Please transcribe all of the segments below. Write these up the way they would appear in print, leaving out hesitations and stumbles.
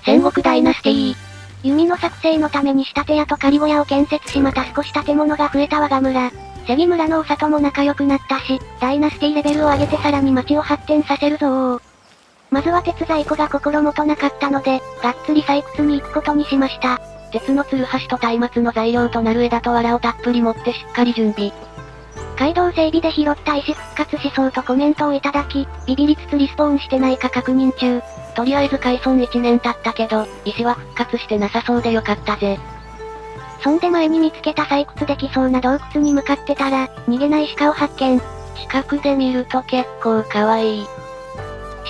戦国ダイナスティ弓の作成のために仕立て屋と仮小屋を建設しまた少し建物が増えた我が村。関村のお里も仲良くなったし、ダイナスティレベルを上げてさらに町を発展させるぞー。まずは鉄在庫が心もとなかったので、がっつり採掘に行くことにしました。鉄のツルハシと松明の材料となる枝と藁をたっぷり持ってしっかり準備。街道整備で拾った石復活しそうとコメントをいただき、ビビりつつリスポーンしてないか確認中。とりあえず開村1年経ったけど、石は復活してなさそうでよかったぜ。そんで前に見つけた採掘できそうな洞窟に向かってたら、逃げない鹿を発見。近くで見ると結構可愛い。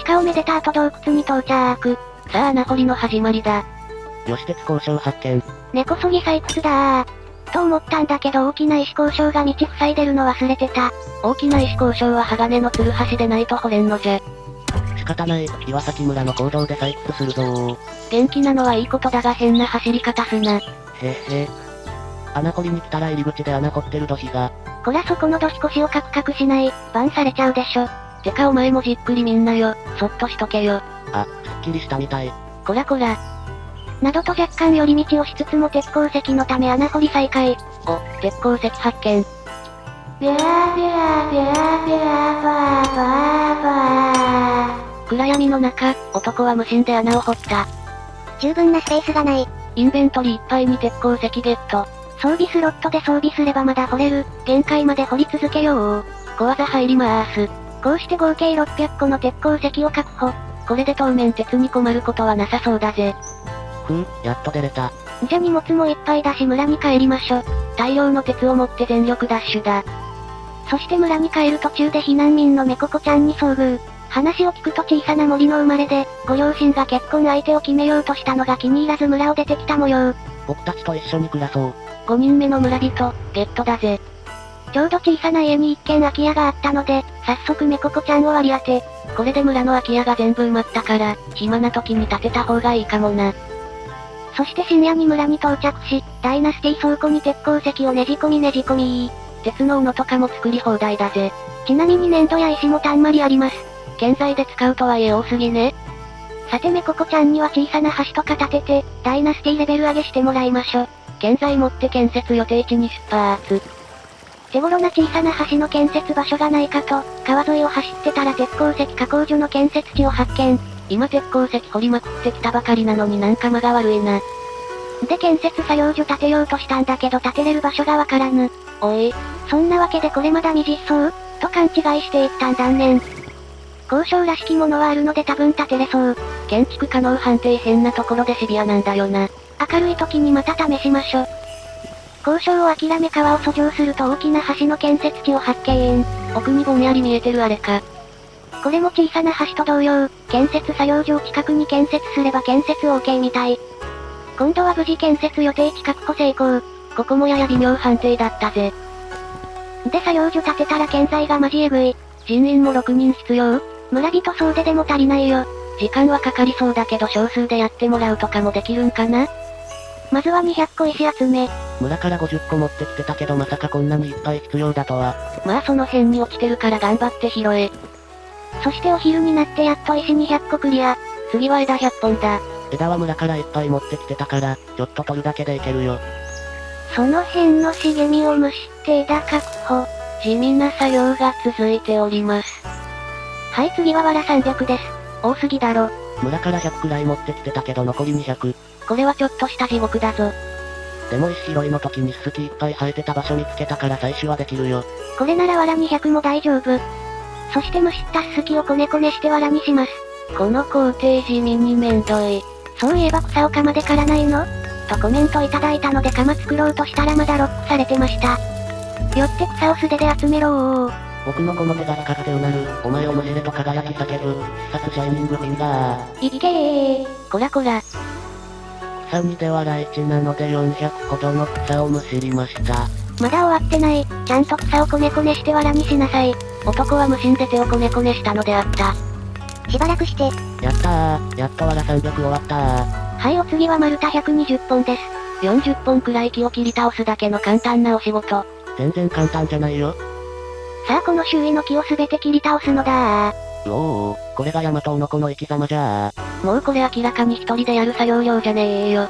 鹿をめでた後洞窟に到着。さあ穴掘りの始まりだ。よし鉄交渉発見。根こそぎ採掘だー。と思ったんだけど大きな石交渉が道塞いでるの忘れてた。大きな石交渉は鋼のツルハシでないと掘れんのじゃ。仕方ない、岩崎村の行動で採掘するぞー。元気なのはいいことだが変な走り方すな。へへ。穴掘りに来たら入り口で穴掘ってる土肥が。こらそこの土肥腰をカクカクしない、バンされちゃうでしょ。てかお前もじっくり見んなよ、そっとしとけよ。あ、すっきりしたみたい。こらこら。などと若干寄り道をしつつも鉄鉱石のため穴掘り再開。お、鉄鉱石発見。ビャービャービャービャーバーバーバー。暗闇の中、男は無心で穴を掘った。十分なスペースがない。インベントリーいっぱいに鉄鉱石ゲット。装備スロットで装備すればまだ掘れる。限界まで掘り続けよう。小技入りまーす。こうして合計600個の鉄鉱石を確保。これで当面鉄に困ることはなさそうだぜ。やっと出れた。じゃ荷物もいっぱいだし村に帰りましょ。大量の鉄を持って全力ダッシュだ。そして村に帰る途中で避難民のメココちゃんに遭遇。話を聞くと小さな森の生まれで、ご両親が結婚相手を決めようとしたのが気に入らず村を出てきた模様。僕たちと一緒に暮らそう。5人目の村人、ゲットだぜ。ちょうど小さな家に一軒空き家があったので、早速メココちゃんを割り当て。これで村の空き家が全部埋まったから、暇な時に建てた方がいいかもな。そして深夜に村に到着し、ダイナスティ倉庫に鉄鉱石をねじ込み。鉄の斧とかも作り放題だぜ。ちなみに粘土や石もたんまりあります。建材で使うとはいえ多すぎね。さてメココちゃんには小さな橋とか建てて、ダイナスティレベル上げしてもらいましょ。建材持って建設予定地に出発。手頃な小さな橋の建設場所がないかと、川沿いを走ってたら鉄鉱石加工所の建設地を発見。今鉄鉱石掘りまくってきたばかりなのになんか間が悪いな。で建設作業所建てようとしたんだけど建てれる場所がわからぬ。おい。そんなわけでこれまだ未実装と勘違いして一旦断念。交渉らしきものはあるので多分建てれそう。建築可能判定変なところでシビアなんだよな。明るい時にまた試しましょ。交渉を諦め川を遡上すると大きな橋の建設地を発見。奥にぼんやり見えてるあれか。これも小さな橋と同様、建設作業場近くに建設すれば建設 OK みたい。今度は無事建設予定地確保成功。ここもやや微妙判定だったぜ。で作業所建てたら建材がマジエグい。人員も6人必要？村人総出でも足りないよ。時間はかかりそうだけど少数でやってもらうとかもできるんかな？まずは200個石集め。村から50個持ってきてたけどまさかこんなにいっぱい必要だとは。まあその辺に落ちてるから頑張って拾え。そしてお昼になってやっと石200個クリア。次は枝100本だ。枝は村からいっぱい持ってきてたから、ちょっと取るだけでいけるよ。その辺の茂みをむしって枝確保。地味な作業が続いております。はい次は藁300です。多すぎだろ。村から100くらい持ってきてたけど残り200。これはちょっとした地獄だぞ。でも石拾いの時にススキいっぱい生えてた場所見つけたから採取はできるよ。これなら藁200も大丈夫。そしてむしったススキをこねこねして藁にします。この工程地味にめんどい。そういえば草を鎌で刈らないのとコメントいただいたので鎌作ろうとしたらまだロックされてました。よって草を素手で集めろー。僕のこの手がやがてうなる。お前をむしれと輝き叫ぶ。必殺シャイニングフィンガー。いけー。こらこら。草にでは来地なので400ほどの草をむしりました。まだ終わってない。ちゃんと草をこねこねして藁にしなさい。男は無心で手をこねこねしたのであった。しばらくして。やったー。やっと藁300終わったー。はいお次は丸太120本です。40本くらい木を切り倒すだけの簡単なお仕事。全然簡単じゃないよ。さあこの周囲の木をすべて切り倒すのだー。うおー、これがヤマトオノコの生き様じゃあ。もうこれ明らかに一人でやる作業量じゃねえよ。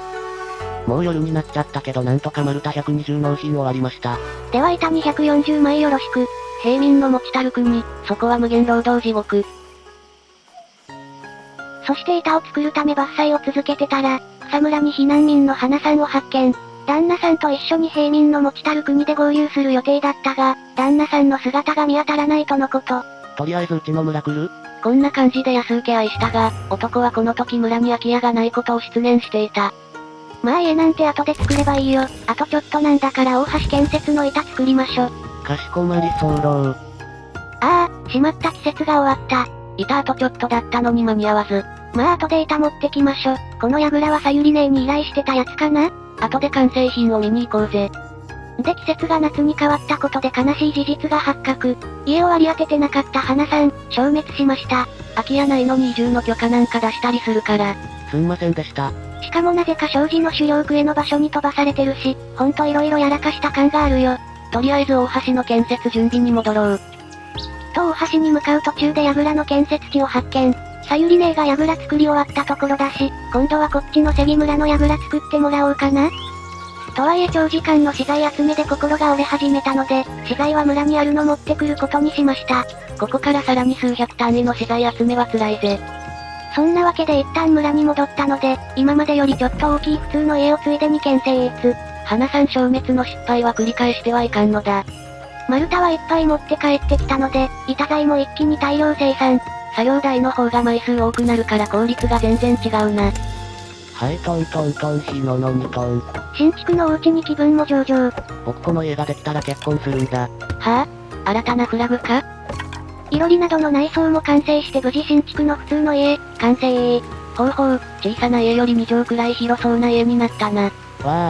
もう夜になっちゃったけどなんとか丸太120納品終わりました。では板240枚よろしく。平民の持ちたる国、そこは無限労働地獄。そして板を作るため伐採を続けてたら、草むらに避難民の花さんを発見。旦那さんと一緒に平民の持ちたる国で合流する予定だったが、旦那さんの姿が見当たらないとのこと。とりあえずうちの村来る？こんな感じで安請け合いしたが、男はこの時村に空き家がないことを失念していた。まあ家なんて後で作ればいいよ。あとちょっとなんだから大橋建設の板作りましょ。かしこまりそうろう。ああ、しまった季節が終わった。板あとちょっとだったのに間に合わず。まあ後で板持ってきましょ。この櫓はさゆり姉に依頼してたやつかな？後で完成品を見に行こうぜ。で季節が夏に変わったことで悲しい事実が発覚。家を割り当ててなかった花さん、消滅しました。空き家ないのに移住の許可なんか出したりするから。すんませんでした。しかもなぜか障子の狩猟区への場所に飛ばされてるし、ほんと色々やらかした感があるよ。とりあえず大橋の建設準備に戻ろう。と大橋に向かう途中で櫓の建設地を発見。さゆり姉が櫓作り終わったところだし、今度はこっちの関村の櫓作ってもらおうかな。とはいえ長時間の資材集めで心が折れ始めたので、資材は村にあるの持ってくることにしました。ここからさらに数百単位の資材集めは辛いぜ。そんなわけで一旦村に戻ったので、今までよりちょっと大きい普通の家をついでに建設。花さん消滅の失敗は繰り返してはいかんのだ。丸太はいっぱい持って帰ってきたので、板材も一気に大量生産。作業台の方が枚数多くなるから効率が全然違うな。はいトントントンひのの2トン。新築のお家に気分も上々。僕この家ができたら結婚するんだ。はぁ、新たなフラグか？いろりなどの内装も完成して無事新築の普通の家、完成。ほうほう、小さな家より2畳くらい広そうな家になったな。わ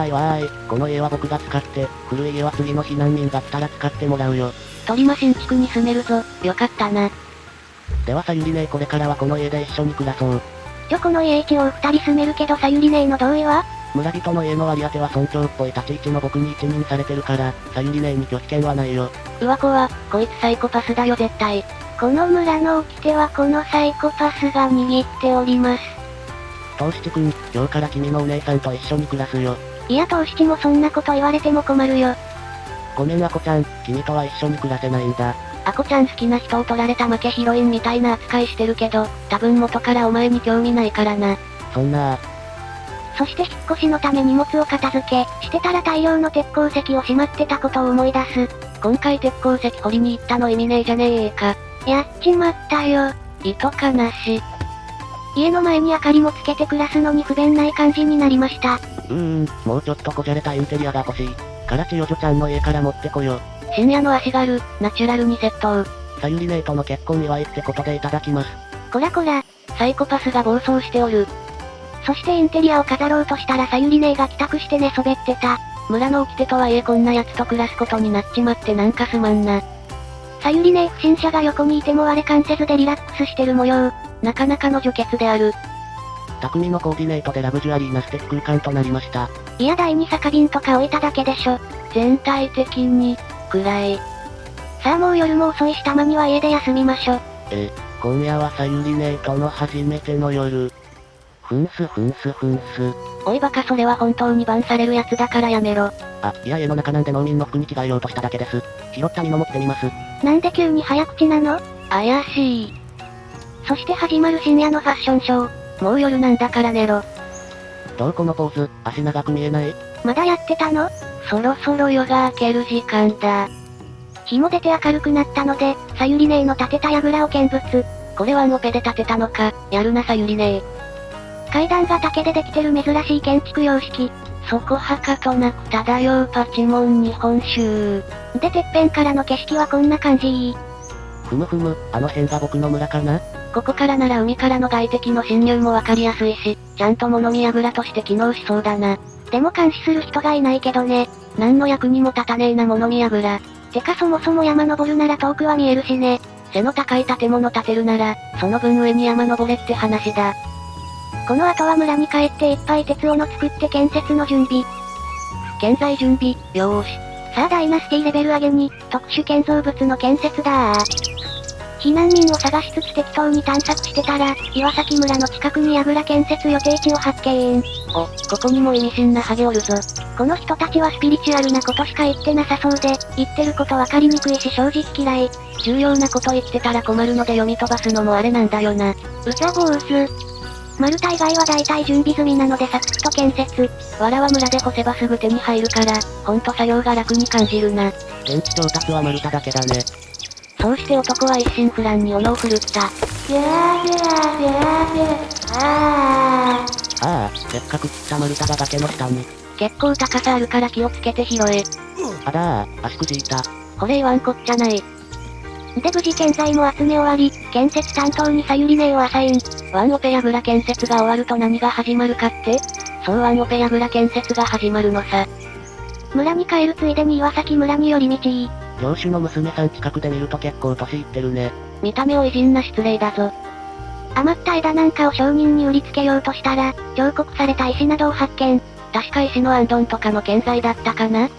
ーいわーい、この家は僕が使って、古い家は次の避難民が来たら使ってもらうよ。鳥間新築に住めるぞ、よかったな。ではさゆり姉これからはこの家で一緒に暮らそう。この家一応二人住めるけどさゆり姉の同意は？村人の家の割り当ては村長っぽい立ち位置の僕に一任されてるから、さゆり姉に拒否権はないよ。うわこいつサイコパスだよ絶対。この村の掟はこのサイコパスが握っております。トウシチ君、今日から君のお姉さんと一緒に暮らすよ。いやトウシチもそんなこと言われても困るよ。ごめんアコちゃん、君とは一緒に暮らせないんだ。アコちゃん好きな人を取られた負けヒロインみたいな扱いしてるけど、多分元からお前に興味ないからな。そんなそして引っ越しのため荷物を片付け、してたら大量の鉄鉱石をしまってたことを思い出す。今回鉄鉱石掘りに行ったの意味ねえじゃねえか。やっちまったよ。糸かなし。家の前に明かりもつけて暮らすのに不便ない感じになりました。もうちょっとこじゃれたインテリアが欲しい。からちよじょちゃんの家から持ってこよ。深夜の足軽、ナチュラルに窃盗。さゆり姉との結婚祝いってことでいただきます。こらこら、サイコパスが暴走しておる。そしてインテリアを飾ろうとしたらさゆり姉が帰宅して寝そべってた。村の掟とはいえこんな奴と暮らすことになっちまってなんかすまんな。さゆり姉不審者が横にいても割れ関せずでリラックスしてる模様。なかなかの女傑である。匠のコーディネートでラグジュアリーな素敵空間となりました。いや第2酒瓶とか置いただけでしょ。全体的に、暗い。さあもう夜も遅いし、たまには家で休みましょ。今夜はさゆり姉との初めての夜。ふんす。おいバカそれは本当にバンされるやつだからやめろ。いや家の中なんで農民の服に着替えようとしただけです。拾った布も着てみます。なんで急に早口なの？怪しい。そして始まる深夜のファッションショー。もう夜なんだから寝ろ。どうこのポーズ、足長く見えない？まだやってたの？そろそろ夜が明ける時間だ。日も出て明るくなったので、さゆり姉の建てた櫓を見物。これワンオペで建てたのか、やるなさゆり姉。階段が竹でできてる珍しい建築様式。そこはかとなく漂うパチモン日本酒。でてっぺんからの景色はこんな感じ。ふむ、あの辺が僕の村かな？ここからなら海からの外敵の侵入もわかりやすいし、ちゃんと物見櫓として機能しそうだな。でも監視する人がいないけどね。何の役にも立たねえな物見櫓。てかそもそも山登るなら遠くは見えるしね。背の高い建物建てるなら、その分上に山登れって話だ。この後は村に帰っていっぱい鉄斧作って建設の準備。建材準備、よーし。さあダイナスティレベル上げに、特殊建造物の建設だ避難民を探しつつ適当に探索してたら、岩崎村の近くに櫓建設予定地を発見。お、ここにも意味深なハゲおるぞ。この人たちはスピリチュアルなことしか言ってなさそうで、言ってることわかりにくいし正直嫌い。重要なこと言ってたら困るので読み飛ばすのもあれなんだよな。うざ坊主。マルタ以外は大体準備済みなのでサクッと建設。藁は村で干せばすぐ手に入るから、ほんと作業が楽に感じるな。現地調達はマルタだけだね。そうして男は一心不乱に斧を振るった。ああ、せっかく切った丸太が崖の下に。結構高さあるから気をつけて拾え。あだー、足くじいた。これ言わんこっちゃない。で無事建材も集め終わり、建設担当にさゆりねをアサイン。ワンオペ櫓建設が終わると何が始まるかって？そうワンオペ櫓建設が始まるのさ。村に帰るついでに岩崎村に寄り道いい。領主の娘さん近くで見ると結構年いってるね。見た目を偉人な失礼だぞ。余った枝なんかを商人に売りつけようとしたら、彫刻された石などを発見。確か石のアンドンとかの建材だったかな？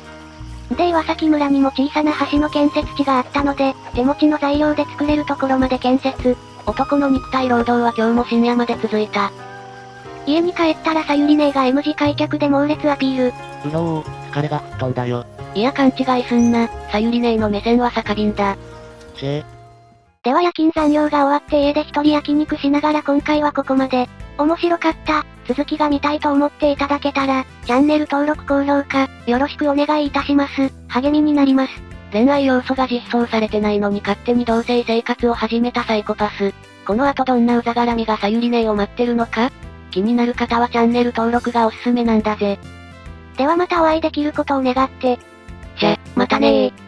で岩崎村にも小さな橋の建設地があったので、手持ちの材料で作れるところまで建設。男の肉体労働は今日も深夜まで続いた。家に帰ったらさゆりねが M 字開脚で猛烈アピール。うろー、疲れが吹っ飛んだよ。いや勘違いすんな、さゆりねの目線は酒瓶だ。では夜勤残業が終わって家で一人焼肉しながら今回はここまで。面白かった、続きが見たいと思っていただけたら、チャンネル登録高評価、よろしくお願いいたします。励みになります。恋愛要素が実装されてないのに勝手に同棲生活を始めたサイコパス。この後どんなうざがらみがさゆりねを待ってるのか？気になる方はチャンネル登録がおすすめなんだぜ。ではまたお会いできることを願って。じゃ、またねー。